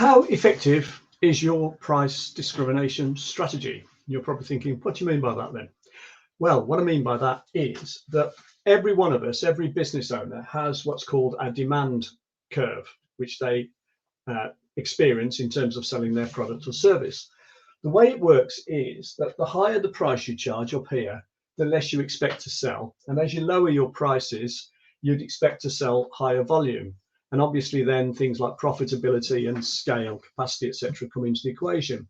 How effective is your price discrimination strategy? You're probably thinking, what do you mean by that then? Well, what I mean by that is that every one of us, every business owner has what's called a demand curve, which they experience in terms of selling their product or service. The way it works is that the higher the price you charge up here, the less you expect to sell. And as you lower your prices, you'd expect to sell higher volume. And obviously then things like profitability and scale, capacity, etc., come into the equation.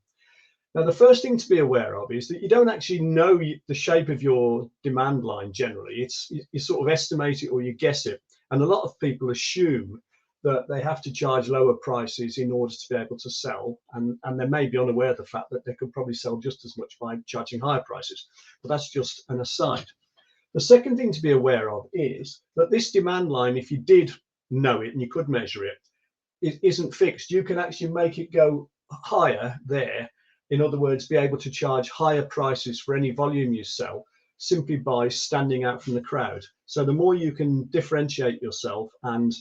Now, the first thing to be aware of is that you don't actually know the shape of your demand line generally. You sort of estimate it or you guess it. And a lot of people assume that they have to charge lower prices in order to be able to sell. And they may be unaware of the fact that they could probably sell just as much by charging higher prices. But that's just an aside. The second thing to be aware of is that this demand line, if you did know it and you could measure it, it isn't fixed. You can actually make it go higher there. In other words, be able to charge higher prices for any volume you sell simply by standing out from the crowd. So the more you can differentiate yourself and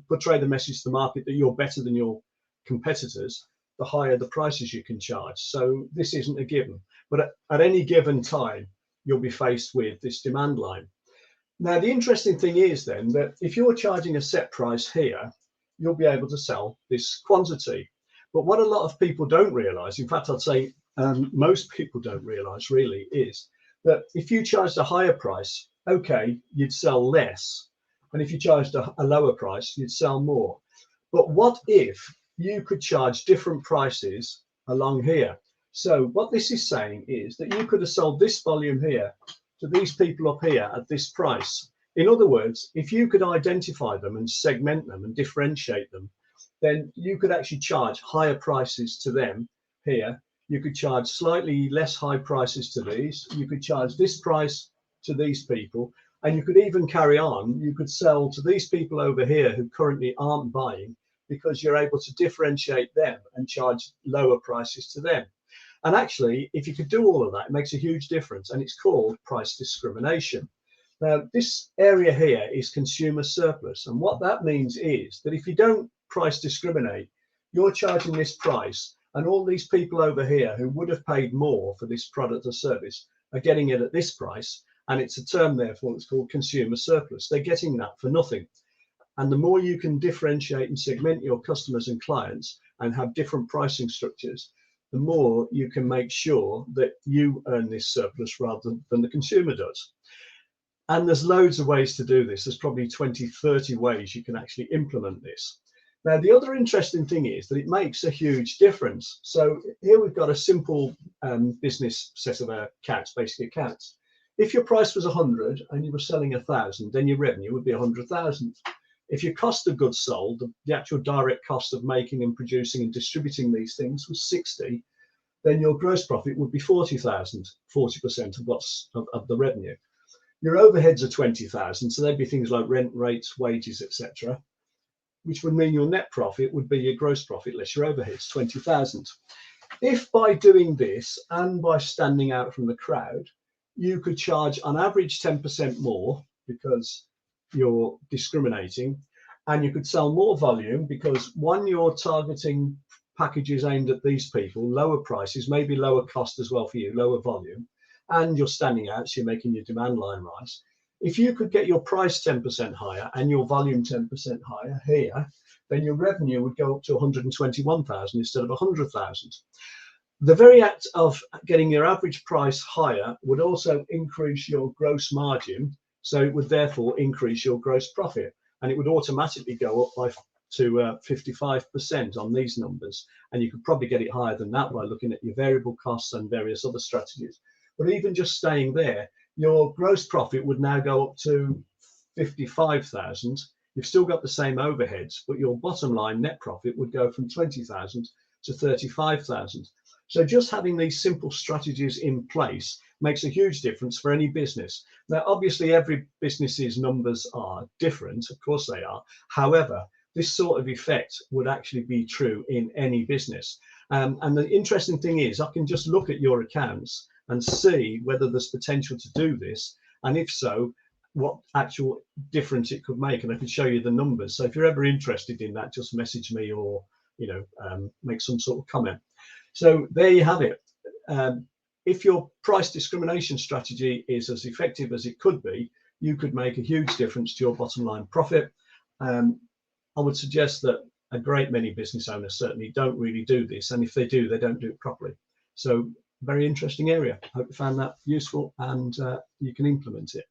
portray the message to the market that you're better than your competitors, the higher the prices you can charge. So this isn't a given, but at any given time, you'll be faced with this demand line. Now, the interesting thing is then that if you're charging a set price here, you'll be able to sell this quantity. But what a lot of people don't realize, in fact, I'd say most people don't realize really, is that if you charged a higher price, okay, you'd sell less. And if you charged a lower price, you'd sell more. But what if you could charge different prices along here? So what this is saying is that you could have sold this volume here to these people up here at this price. In other words, if you could identify them and segment them and differentiate them, then you could actually charge higher prices to them here. You could charge slightly less high prices to these. You could charge this price to these people. And you could even carry on. You could sell to these people over here who currently aren't buying because you're able to differentiate them and charge lower prices to them. And actually, if you could do all of that, it makes a huge difference. And it's called price discrimination. Now, this area here is consumer surplus. And what that means is that if you don't price discriminate, you're charging this price, and all these people over here who would have paid more for this product or service are getting it at this price. And it's a term, therefore, it's called consumer surplus. They're getting that for nothing. And the more you can differentiate and segment your customers and clients and have different pricing structures, the more you can make sure that you earn this surplus rather than the consumer does. And there's loads of ways to do this. There's probably 20, 30 ways you can actually implement this. Now, the other interesting thing is that it makes a huge difference. So here we've got a simple business set of accounts, basically accounts. If your price was 100 and you were selling 1,000, then your revenue would be 100,000. If your cost of goods sold, the actual direct cost of making and producing and distributing these things was 60, then your gross profit would be 40,000, 40% of the revenue. Your overheads are 20,000, so they'd be things like rent, rates, wages, etc., which would mean your net profit would be your gross profit less your overheads, 20,000. If by doing this and by standing out from the crowd, you could charge on average 10% more because you're discriminating, and you could sell more volume because one, you're targeting packages aimed at these people, lower prices, maybe lower cost as well for you, lower volume, and you're standing out, so you're making your demand line rise. If you could get your price 10% higher and your volume 10% higher here, then your revenue would go up to 121,000 instead of 100,000. The very act of getting your average price higher would also increase your gross margin. So it would therefore increase your gross profit, and it would automatically go up to 55% on these numbers. And you could probably get it higher than that by looking at your variable costs and various other strategies. But even just staying there, your gross profit would now go up to 55,000. You've still got the same overheads, but your bottom line net profit would go from 20,000 to 35,000. So just having these simple strategies in place makes a huge difference for any business. Now, obviously, every business's numbers are different. Of course they are. However, this sort of effect would actually be true in any business. And the interesting thing is I can just look at your accounts and see whether there's potential to do this. And if so, what actual difference it could make. And I can show you the numbers. So if you're ever interested in that, just message me or make some sort of comment. So there you have it. If your price discrimination strategy is as effective as it could be, you could make a huge difference to your bottom line profit. I would suggest that a great many business owners certainly don't really do this, and if they do, they don't do it properly. So very interesting area. Hope you found that useful and you can implement it.